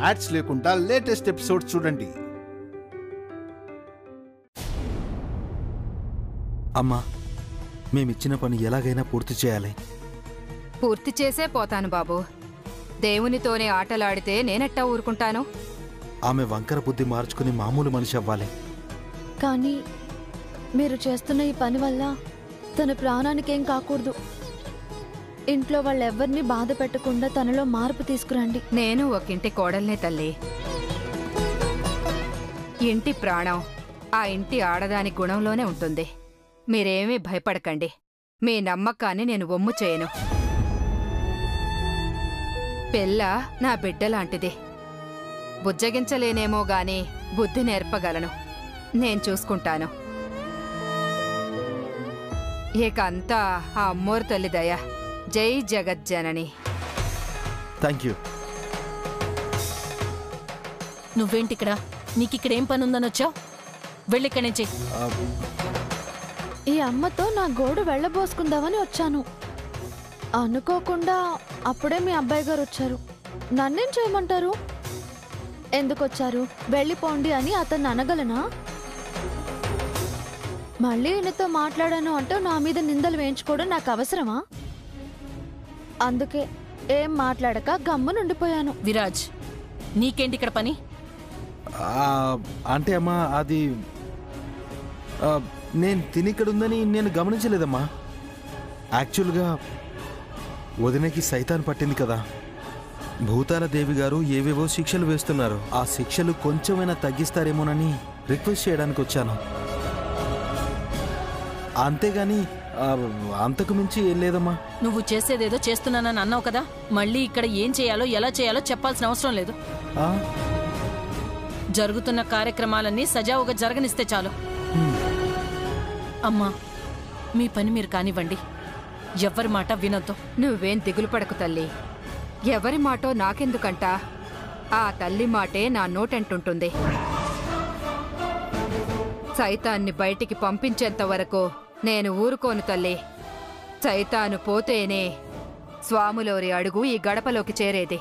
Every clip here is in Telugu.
యాడ్స్ లేకుండా లేటెస్ట్ ఎపిసోడ్ చూడండి. అమ్మా, మేమిచ్చిన పని ఎలాగైనా పూర్తి చేయాలి. పూర్తి చేసే పోతాను బాబు. దేవునితోనే ఆటలాడితే నేనెట్టా ఊరుకుంటాను? ఆమె వంకర బుద్ధి మార్చుకుని మామూలు మనిషి అవ్వాలి. కానీ మీరు చేస్తున్న ఈ పని వల్ల తన ప్రాణానికేం కాకూడదు. ఇంట్లో వాళ్ళెవ్వరినీ బాధ పెట్టకుండా తనలో మార్పు తీసుకురండి. నేను ఒకింటి కోడల్నే తల్లి. ఇంటి ప్రాణం ఆ ఇంటి ఆడదాని గుణంలోనే ఉంటుంది. మీరేమీ భయపడకండి. మీ నమ్మకాన్ని నేను ఒమ్ము చేయను. పిల్ల నా బిడ్డలాంటిది. బుజ్జగించలేనేమో గాని బుద్ధి నేర్పగలను. నేను చూసుకుంటాను. ఇక అంతా ఆ అమ్మోరు తల్లి దయ. జై జగజ్జనని. Thank you. నువ్వేంటిక్కడ? నీకిక్కడేం పనుందని వచ్చావు? వెళ్ళిక్కడి నుంచి. ఈ అమ్మతో నా గోడు వెళ్ళబోసుకుందామని వచ్చాను. అనుకోకుండా అప్పుడే మీ అబ్బాయి గారు వచ్చారు. నన్నేం చేయమంటారు? ఎందుకొచ్చారు, వెళ్ళిపోండి అని అతన్ని అనగలనా? మళ్ళీ ఈయనతో మాట్లాడాను అంటూ నా మీద నిందలు వేయించుకోవడం నాకు అవసరమా? అందుకే ఏం మాట్లాడక గమ్మునుండిపోయాను. విరాజ్, నీకేంటి ఇక్కడ పని? అంటే అమ్మా, అది నేను తినిక్కడుందని నేను గమనించలేదమ్మా. యాక్చువల్గా వదినకి సైతాన్ పట్టింది కదా. భూతాల దేవి గారు ఏవేవో శిక్షలు వేస్తున్నారు. ఆ శిక్షలు కొంచెమైనా తగ్గిస్తారేమోనని రిక్వెస్ట్ చేయడానికి వచ్చాను. అంతేగాని అంతకు మించి ఏం లేదమ్మా. నువ్వు చేసేదేదో చేస్తున్నానని అన్నావు కదా. మళ్ళీ ఇక్కడ ఏం చేయాలో ఎలా చేయాలో చెప్పాల్సిన అవసరం లేదు. జరుగుతున్న కార్యక్రమాలన్నీ సజావుగా జరగనిస్తే చాలు. అమ్మా, మీ పని మీరు కానివ్వండి. ఎవ్వరి మాట వినొద్దు. నువ్వేం దిగులు పడకు తల్లి. ఎవరి మాటో నాకెందుకంట? ఆ తల్లి మాటే నా నోటంటుంటుంది. సైతాన్ని బయటికి పంపించేంత వరకు నేను ఊరుకోను తల్లి. సైతాను పోతేనే స్వాములోరి అడుగు ఈ గడపలోకి చేరేది.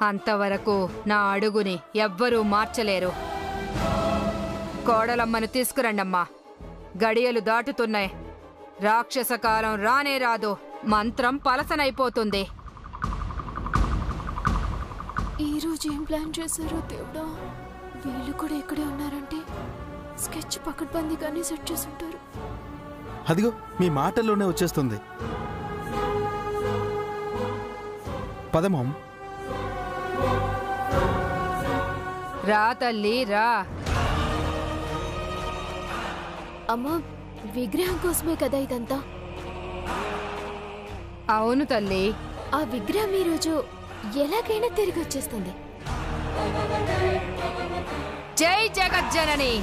అంతవరకు నా అడుగుని ఎవ్వరూ మార్చలేరు. కోడలమ్మను తీసుకురండమ్మా. గడియలు దాటుతున్నాయి. రాక్షస కాలం రానే రాదు. మంత్రం పలసనైపోతుంది. ఈరోజు ఏం ప్లాన్ చేశారో దేవుడా. వీళ్ళు కూడా ఇక్కడే ఉన్నారంటే స్కెచ్ పకడ్బందీగానే సెట్ చేసి ఉంటారు. అదిగో మీ మాటల్లోనే వచ్చేస్తుంది. పదమం. రా తల్లి రా. అమ్మా, విగ్రహం కోసమే కదా ఇదంతా? అవును తల్లి. ఆ విగ్రహం ఈరోజు ఎలాగైనా తిరిగి వచ్చేస్తుంది. జై జగజ్జనని.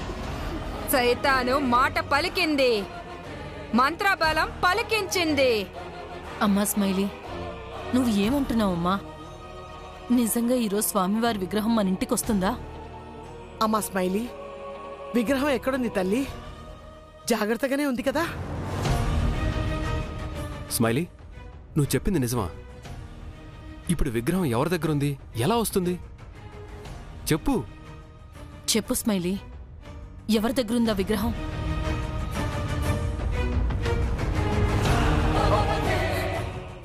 సైతాను మాట పలికింది. మంత్రబలం పలికించింది. అమ్మా స్మైలీ, నువ్వు ఏమంటున్నావమ్మా? నిజంగా ఈరోజు స్వామివారి విగ్రహం మన ఇంటికి వస్తుందా? అమ్మా స్మైలీ, విగ్రహం ఎక్కడుంది తల్లి? జాగ్రత్తగానే ఉంది కదా? స్మైలీ, నువ్వు చెప్పింది నిజమా? ఇప్పుడు విగ్రహం ఎవరి దగ్గర ఉంది? ఎలా వస్తుంది? చెప్పు. చెప్పు స్మైలీ, ఎవరి దగ్గరుందా విగ్రహం?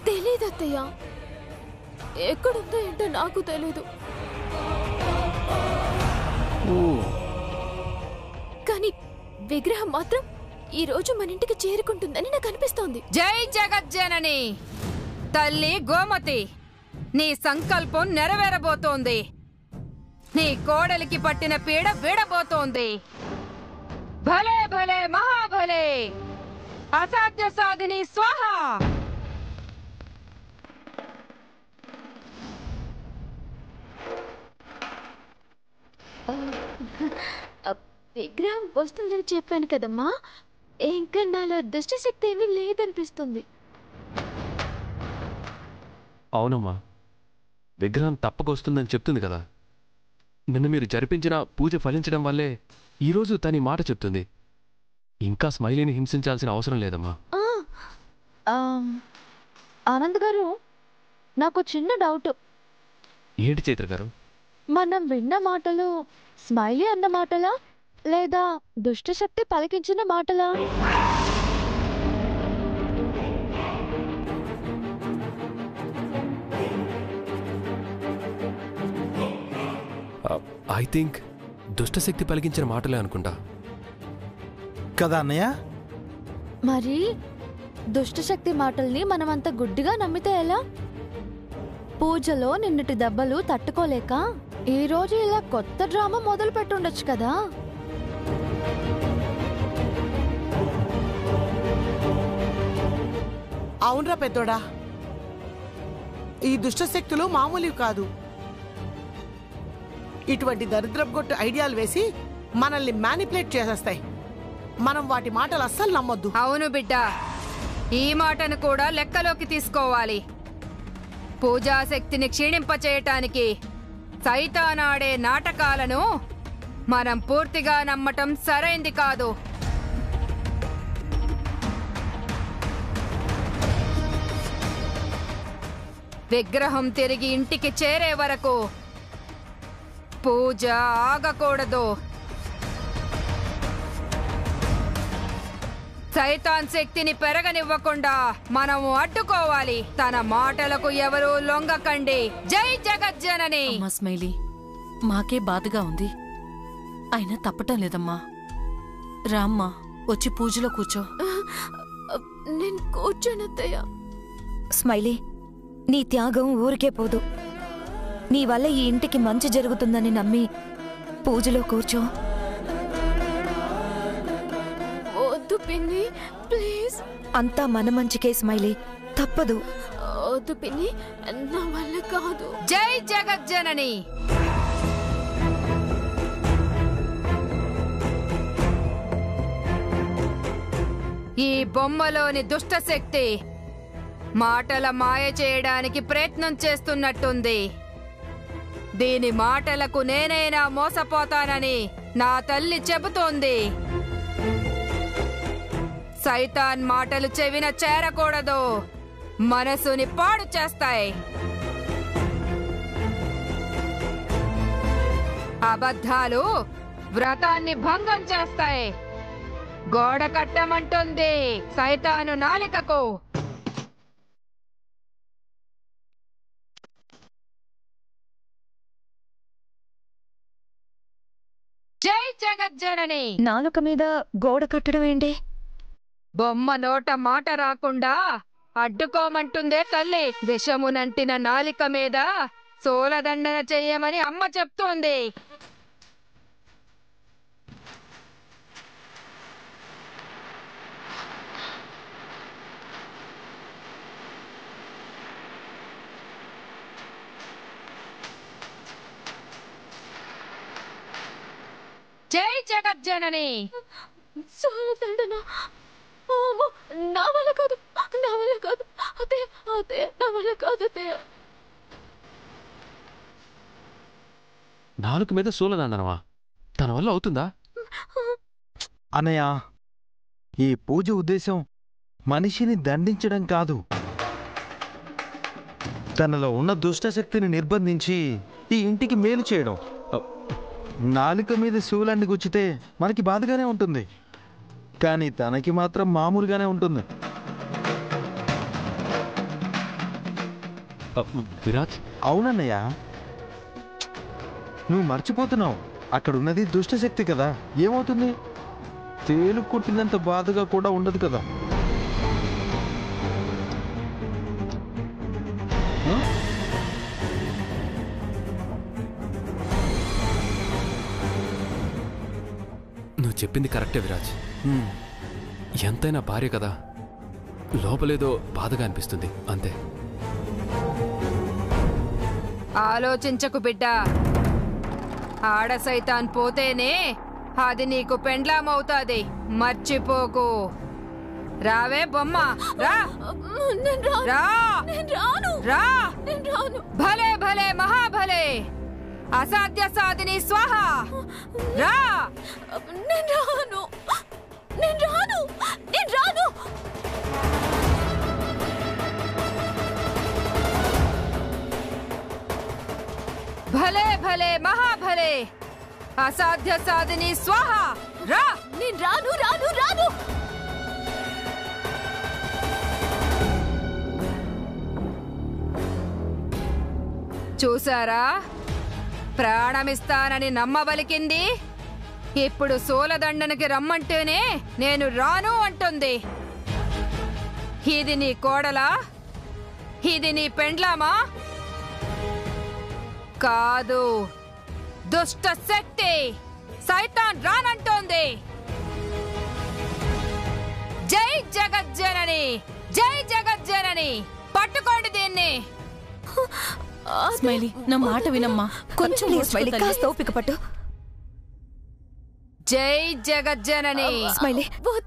తెలీదత్తయ్య. ఎక్కడుందో ఏంటో నాకు తెలీదు. కానీ విగ్రహం మాత్రం ఈ రోజు మన ఇంటికి చేరుకుంటుందని నాకు అనిపిస్తోంది. జై జగజ్జనని. తల్లి గోమతి, నీ సంకల్పం నెరవేరబోతోంది. నీ కోడలికి పట్టిన పీడ వీడబోతోంది. భలే భలే మహాభలే. అసాధ్య సాధిని స్వాహ. విగ్రహం వస్తుందని చెప్పాను కదమ్మా. ఇంకా నాలో దుష్టశక్తి ఏమీ లేదనిపిస్తుంది. అవునమ్మా, విగ్రహం తప్పకొస్తుందని చెప్తుంది కదా. నిన్న మీరు జరిపించిన పూజ ఫలించడం వల్లే ఈరోజు తని మాట చెప్తుంది. ఇంకా స్మైలీని హింసించాల్సిన అవసరం లేదమ్మా. ఆనంద్ గారు, నాకు చిన్న డౌట్. ఏంటి చైత్ర గారు? మనం విన్న మాటలు స్మైలీ అన్న మాటలా లేదా దుష్టశక్తి పలికించిన మాటలా? ఐ థింక్ దుష్టశక్తి పలికించిన మాటలే అనుకుంటా. కదా అన్నయ్య? మరి దుష్టశక్తి మాటల్ని మనమంత గుడ్డిగా నమ్మితే ఎలా? పూజలో నిన్నటి దెబ్బలు తట్టుకోలేక ఈ రోజు ఇలా కొత్త డ్రామా మొదలు పెట్టుండొచ్చు కదా. అవునరా పెద్దోడా, ఈ దుష్టశక్తులు మామూలువి కాదు. ఇటువంటి దరిద్రపు ఐడియాలు వేసి మనల్ని మ్యానిపులేట్ చేసేస్తాయి. మనం వాటి మాటలు అస్సలు నమ్మొద్దు. అవును బిడ్డ, ఈ మాటను కూడా లెక్కలోకి తీసుకోవాలి. పూజాశక్తిని క్షీణింపచేయటానికి సైతానాడే నాటకాలను మనం పూర్తిగా నమ్మటం సరైంది కాదు. విగ్రహం తిరిగి ఇంటికి చేరే వరకు పూజ ఆగకూడదు. సైతాన్ శక్తిని పెరగనివ్వకుండా మనము అడ్డుకోవాలి. తన మాటలకు ఎవరూ లొంగకండి. జై జగజ్జనని. అమ్మా స్మైలీ, మాకే బాధగా ఉంది, అయినా తప్పటం లేదమ్మా. రామ్మా, వచ్చి పూజలో కూర్చో. నేను కూర్చోనత్తయ్య. స్మైలీ, నీ త్యాగం ఊరికే పోదు. నీ వల్ల ఈ ఇంటికి మంచి జరుగుతుందని నమ్మి పూజలో కూర్చో. వద్దు పిన్ని, ప్లీజ్. అంతా మన మంచికే స్మైలీ, తప్పదు. వద్దు పిన్ని, నా వల్ల కాదు. జై జగజ్జనని. ఈ బొమ్మలోని దుష్టశక్తి మాటల మాయ చేయడానికి ప్రయత్నం చేస్తున్నట్టుంది. దీని మాటలకు నేనైనా మోసపోతానని నా తల్లి చెబుతోంది. సైతాన్ మాటలు చెవిన చేరకూడదు, మనసుని పాడు చేస్తాయి. అబద్ధాలు వ్రతాన్ని భంగం చేస్తాయి. గోడ కట్టమంటుంది సైతాను నాలికకు. జై జగజ్జనని. నాలుక మీద గోడ కట్టడం ఏంటి? బొమ్మ నోట మాట రాకుండా అడ్డుకోమంటుందే తల్లి. విషమునంటిన నాలిక మీద సోలదండన చెయ్యమని అమ్మ చెప్తోంది. జై జగజ్జనని. నా వల్ల కాదు, నా వల్ల కాదు అత్తయ్య, అత్తయ్య నా వల్ల కాదు అత్తయ్య. నాలుగు మీద సూలదండనవా? తన వల్ల అవుతుందా? అన్నయ్య, ఈ పూజ ఉద్దేశం మనిషిని దండించడం కాదు, తనలో ఉన్న దుష్టశక్తిని నిర్బంధించి ఈ ఇంటికి మేలు చేయడం. నాలుక మీద శూలాన్ని గుచ్చితే మనకి బాధగానే ఉంటుంది, కానీ తనకి మాత్రం మామూలుగానే ఉంటుంది. విరాజ్, అవునన్నయ్య, నువ్వు మర్చిపోతున్నావు. అక్కడున్నది దుష్టశక్తి కదా, ఏమవుతుంది? తేలు కుట్టినంత బాధగా కూడా ఉండదు కదా. నువ్వు చెప్పింది కరెక్టే విరాజ్. ఎంతైనా భార్య కదా, లోపలేదో బాధగా అనిపిస్తుంది అంతే. ఆలోచించకు బిడ్డ, ఆడ సైతాన్ పోతేనే అది నీకు పెండ్లామవుతాది, మర్చిపోకు. రావే బొమ్మ, రా రా రా. భలే భలే మహాభలే, అసాధ్య సాధిని స్వాహ. రా. నేను రాను, నేను రాను, నేను రాను. భలే భలే మహాభలే అసాధ్య సాధిని స్వాహ రా. నేను రాను రాను రాను. చూసారా, ప్రాణమిస్తానని నమ్మబలికింది. ఇప్పుడు సోలదండనికి రమ్మంటేనే నేను రాను అంటుంది. ఇది నీ కోడలా? ఇది నీ పెండ్లామా? కాదు, దుష్ట శక్తి సైతాన్ రానంటోంది. జై జగజ్జనని, జై జగజ్జనని, పట్టుకోండి దీన్ని. స్మైలీ, నా మాట వినమ్మా. కొంచెం స్మైలీ, కాస్త ఓపిక పట్టు. జై జగజ్జనని. స్మైలీ,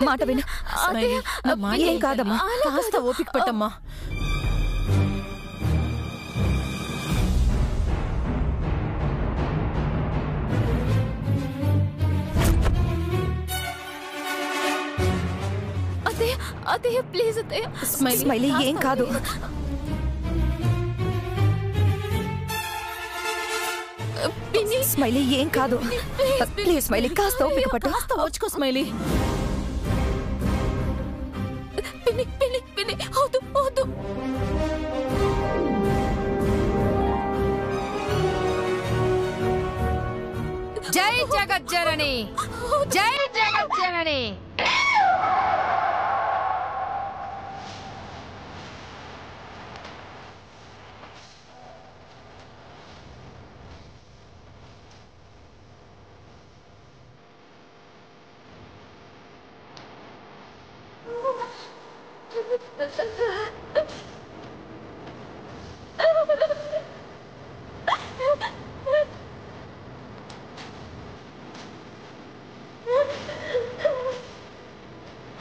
మాట విను. స్మైలీ, నా మాట ఏం కాదమ్మా, కాస్త ఓపిక పట్టమ్మా. అత్తయ్య ప్లీజ్ అత్తయ్య. స్మైలీ, ఏం కాదు. స్మైలీ, ఏం కాదు. ప్లీజ్ స్మైలీ, కాస్త ఓపిక పట్టు. కాస్త ఓచుకో స్మైలీ. జై జగజ్జనని, జై జగజ్జనని.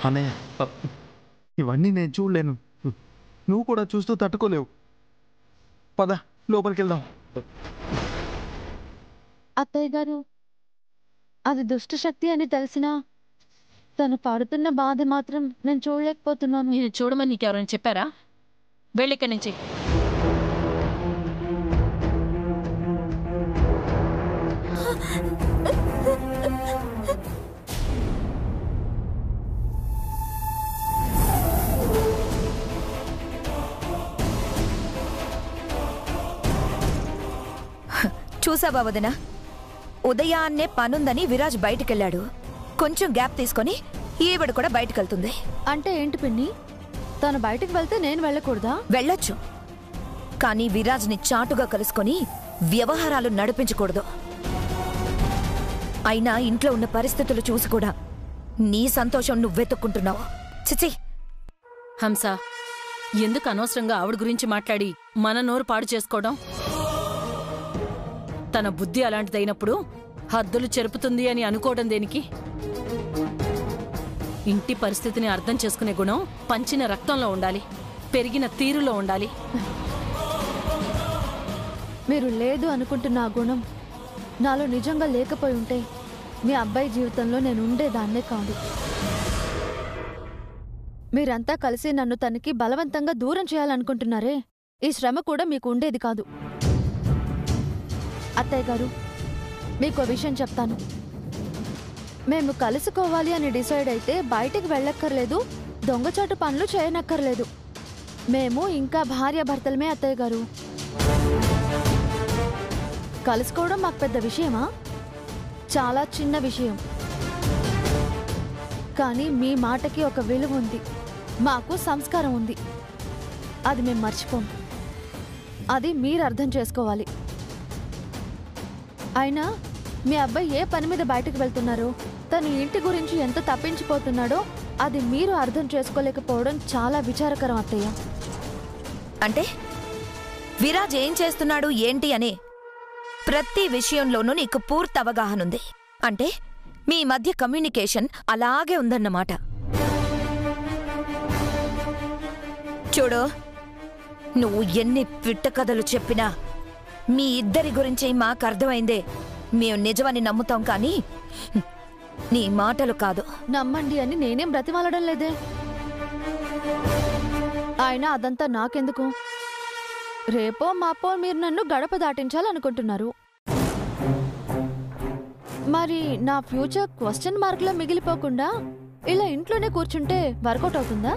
అన్నయ్య, ఇవన్నీ నేను చూడలేను. నువ్వు కూడా చూస్తూ తట్టుకోలేవు. పద, లోపలికి వెళ్దాం. అత్తయ్య గారు, అది దుష్ట శక్తి అని తెలిసినా తను పడుతున్న బాధ మాత్రం నేను చూడలేకపోతున్నాను. నేను చూడమని నీకెవరైనా చెప్పారా? వెళ్ళిక్కడి నుంచి. చూసావా వదినా, ఉదయాన్నే పనుందని విరాజ్ బయటికెళ్ళాడు. కొంచెం గ్యాప్ తీసుకొని ఈవిడ కూడా బయటకెళ్తుంది. అంటే ఏంటి పిన్ని? తను బయటికి వెళ్తే నేను వెళ్ళకూడదా? వెళ్ళొచ్చు, కానీ విరాజ్ని చాటుగా కలుసుకొని వ్యవహారాలు నడిపించకూడదు. అయినా ఇంట్లో ఉన్న పరిస్థితులు చూసి కూడా నీ సంతోషం నువ్వెత్తుక్కుంటున్నావు. చిచి. హంస, ఎందుకు అనవసరంగా ఆవిడ గురించి మాట్లాడి మన నోరు పాడు చేసుకోవడం? తన బుద్ధి అలాంటిదైనప్పుడు హద్దులు చెరుపుతుంది అని అనుకోవడం దేనికి? ఇంటి పరిస్థితిని అర్థం చేసుకునే గుణం పంచిన రక్తంలో ఉండాలి, పెరిగిన తీరులో ఉండాలి. మీరు లేదు అనుకుంటున్న ఆ గుణం నాలో నిజంగా లేకపోయి ఉంటే మీ అబ్బాయి జీవితంలో నేను ఉండేదాన్నే కాదు. మీరంతా కలిసి నన్ను తనకి బలవంతంగా దూరం చేయాలనుకుంటున్నారే, ఈ శ్రమ కూడా మీకు ఉండేది కాదు. అత్తయ్య గారు, మీకు విషయం చెప్తాను. మేము కలుసుకోవాలి అని డిసైడ్ అయితే బయటికి వెళ్ళక్కర్లేదు, దొంగచాటు పనులు చేయనక్కర్లేదు. మేము ఇంకా భార్యాభర్తలమే అత్తయ్య గారు. కలుసుకోవడం మాకు పెద్ద విషయమా? చాలా చిన్న విషయం. కానీ మీ మాటకి ఒక విలువ ఉంది, మాకు సంస్కారం ఉంది. అది మేము మర్చిపోం. అది మీరు అర్థం చేసుకోవాలి. అయినా మీ అబ్బాయి ఏ పని మీద బయటకు వెళ్తున్నారో, తను ఇంటి గురించి ఎంత తప్పించిపోతున్నాడో అది మీరు అర్థం చేసుకోలేకపోవడం చాలా విచారకరం అత్తయ్య. అంటే విరాజ్ ఏం చేస్తున్నాడు ఏంటి అనే ప్రతి విషయంలోనూ నీకు పూర్తి అవగాహన ఉంది. అంటే మీ మధ్య కమ్యూనికేషన్ అలాగే ఉందన్నమాట. చూడు, నువ్వు ఎన్ని పిట్ట కథలు చెప్పినా మీ ఇద్దరి గురించి మాకు అర్థమైందే. మేము నిజమని నమ్ముతాం, కానీ నీ మాటలు కాదు. నమ్మండి అని నేనేం బ్రతిమాలడం లేదే. అయినా అదంతా నాకెందుకు? రేపో మాపో మీరు నన్ను గడప దాటించాలనుకుంటున్నారు. మరి నా ఫ్యూచర్ క్వశ్చన్ మార్క్ లో మిగిలిపోకుండా ఇలా ఇంట్లోనే కూర్చుంటే వర్కౌట్ అవుతుందా?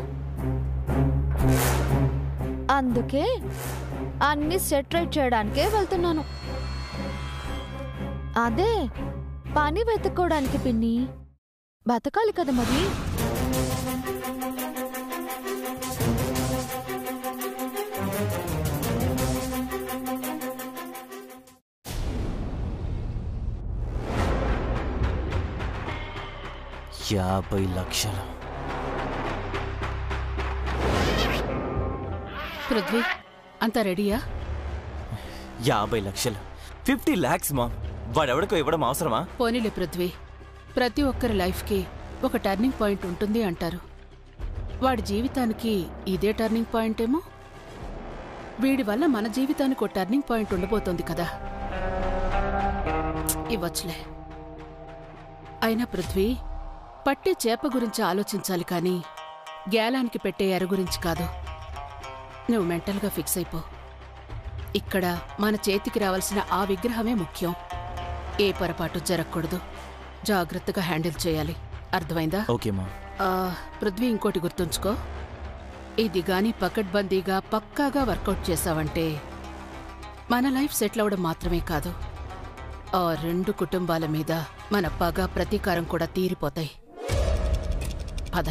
అందుకే అన్ని సెట్ రైట్ చేయడానికే వెళ్తున్నాను. అదే పని వెతుక్కోవడానికి పిన్ని, బతకాలి కదా మరి. ₹50,00,000. పృథ్వీ, అంతా రెడీయా? 50,00,000, 50 lakhs మా. వాడెవడికో ఇవ్వడం అవసరమా? పోనీలే పృథ్వీ, ప్రతి ఒక్కరి లైఫ్కి ఒక టర్నింగ్ పాయింట్ ఉంటుంది అంటారు. వాడి జీవితానికి ఇదే టర్నింగ్ పాయింట్ ఏమో. వీడి వల్ల మన జీవితానికి ఒక టర్నింగ్ పాయింట్ ఉండబోతోంది కదా. ఇవ్వచ్చులే. అయినా పృథ్వీ, పట్టే చేప గురించి ఆలోచించాలి కానీ గ్యాలానికి పెట్టే ఎర గురించి కాదు. నువ్వు మెంటల్గా ఫిక్స్ అయిపో. ఇక్కడ మన చేతికి రావాల్సిన ఆ విగ్రహమే ముఖ్యం. ఏ పొరపాటు జరగకూడదు. జాగ్రత్తగా హ్యాండిల్ చేయాలి. అర్థమైందా? ఓకే మా. పృథ్వీ, ఇంకోటి గుర్తుంచుకో. ఇది గాని పకడ్బందీగా పక్కాగా వర్కౌట్ చేశావంటే మన లైఫ్ సెటిల్ అవడం మాత్రమే కాదు, ఆ 2 కుటుంబాల మీద మన పగ ప్రతీకారం కూడా తీరిపోతాయి. పద.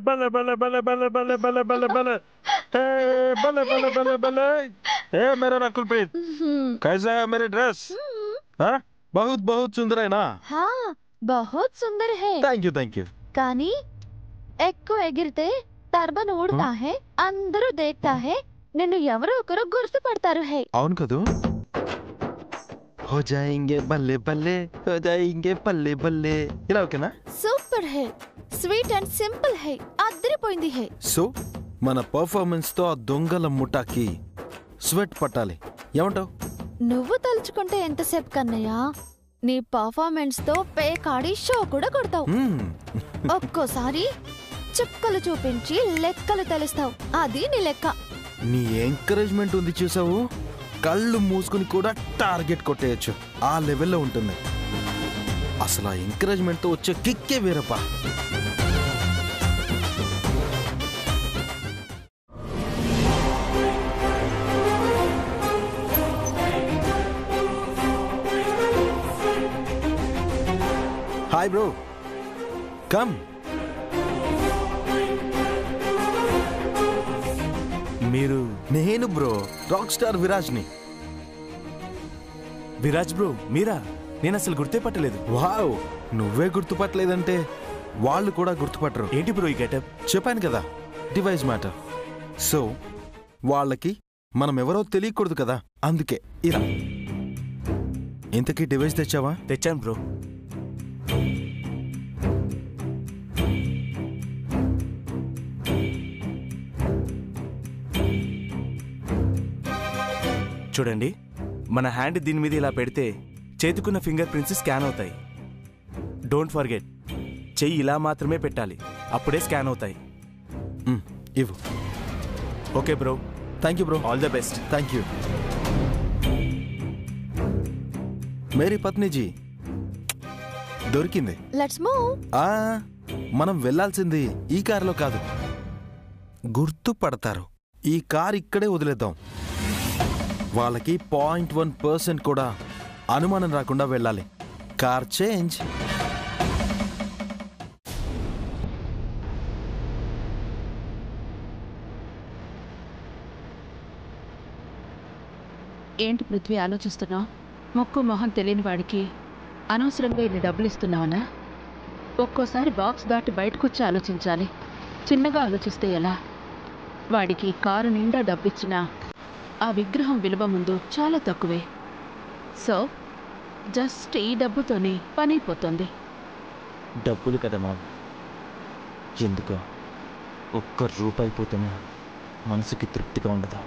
बल्ले बल्ले बल्ले बल्ले बल्ले बल्ले बल्ले बल्ले बल्ले बल्ले बल्ले बल्ले। ए मेरा नकुलप्रीत, कैसा है मेरी ड्रेस? हाँ, बहुत बहुत सुंदर है ना? हाँ, बहुत सुंदर है। Thank you. కానీ ఎక్కువ ఎగిరితే టర్బన్ ఊడుతా హే, అందరూ దేఖతా హే, నిన్ను ఎవరో ఒకరు గుర్తుపడతారు హే. అవును కదూ? हो जाएंगे बल्ले बल्ले, हो जाएंगे बल्ले बल्ले, ఇలా ఓకేనా? సూపర్ హే, స్వీట్ అండ్ సింపుల్ హే, అద్దరిపోయింది హే. సో మన పర్ఫార్మెన్స్ తో ఆ దొంగల ముఠాకి స్వెట్ పట్టాలి, ఏమంటావు? నువ్వు తలుచుకుంటే ఎంతసేపు కన్నయ్య, నీ పర్ఫార్మెన్స్ తో పేకాడి షో కూడా కొడతావు. ఒక్కోసారి చుక్కలు చూపించి లెక్కలు తెలుస్తావు, అది నీ లెక్క. నీ ఎంకరేజ్మెంట్ ఉంది చూసావు, కళ్ళు మూసుకుని కూడా టార్గెట్ కొట్టేయచ్చు, ఆ లెవెల్లో ఉంటుంది. అసలు ఆ ఎంకరేజ్మెంట్ తో వచ్చే కిక్కే వేరప్పా. Hi bro, come. మీరు? నేను బ్రో, రాక్ స్టార్ విరాజ్ని. విరాజ్ బ్రో మీరా? నేను అసలు గుర్తే పట్టలేదు. వావ్, నువ్వే గుర్తుపట్టలేదంటే వాళ్ళు కూడా గుర్తుపట్టరు. ఏంటి బ్రో ఈ గెటప్? చెప్పాను కదా, డివైస్ మ్యాటర్. సో వాళ్ళకి మనం ఎవరో తెలియకూడదు కదా, అందుకే ఇలా. ఇంతకీ డివైస్ తెచ్చావా? తెచ్చాను బ్రో. చూడండి, మన హ్యాండ్ దీని మీద ఇలా పెడితే చేతికున్న ఫింగర్ ప్రింట్స్ స్కాన్ అవుతాయి. డోంట్ ఫర్గెట్, చెయ్యి ఇలా మాత్రమే పెట్టాలి, అప్పుడే స్కాన్ అవుతాయి. ఇవ్వు. Okay bro. Thank you bro. All the best. Thank you. మేరీ పత్నిజీ దొరికింది. Let's move. మనం వెళ్ళాల్సింది ఈ కారులో కాదు, గుర్తుపడతారు. ఈ కార్ ఇక్కడే వదిలేద్దాం. వాళ్ళకి 0.1% కూడా అనుమానం రాకుండా వెళ్ళాలి. Car change. ఏంటి పృథ్వీ ఆలోచిస్తున్నావు? మొక్కు మొహం తెలియని వాడికి అనవసరంగా ఇన్ని డబ్బులు ఇస్తున్నావనా? ఒక్కోసారి బాక్స్ దాటి బయటకొచ్చి ఆలోచించాలి. చిన్నగా ఆలోచిస్తే ఎలా? వాడికి కారు నిండా డబ్బిచ్చినా ఆ విగ్రహం విలువ ముందు చాలా తక్కువే. సో జస్ట్ ఈ డబ్బుతోనే పని అయిపోతుంది. డబ్బులు కదా మామ్, ఎందుకో ఒక్క రూపాయి పోతేనే మనసుకి తృప్తిగా ఉండదు.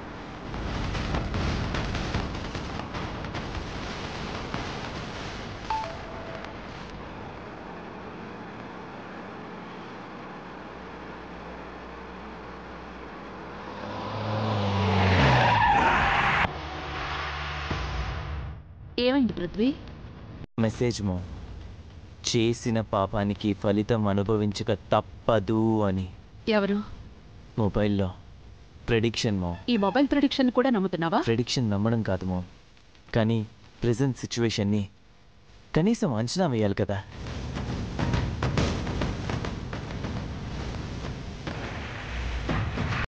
ఏమైంది పృథ్వీ? మెసేజ్ మామ్, చేసిన పాపానికి ఫలితం అనుభవించక తప్పదు అని. ఎవరు? మొబైల్లో ప్రెడిక్షన్ మామ్. ఈ మొబైల్ ప్రెడిక్షన్ కూడా నమ్ముతున్నావా? ప్రెడిక్షన్ నమ్మడం కాదు మామ్, కానీ ప్రెజెంట్ సిచ్యువేషన్ని కనీసం అంచనా వేయాలి కదా.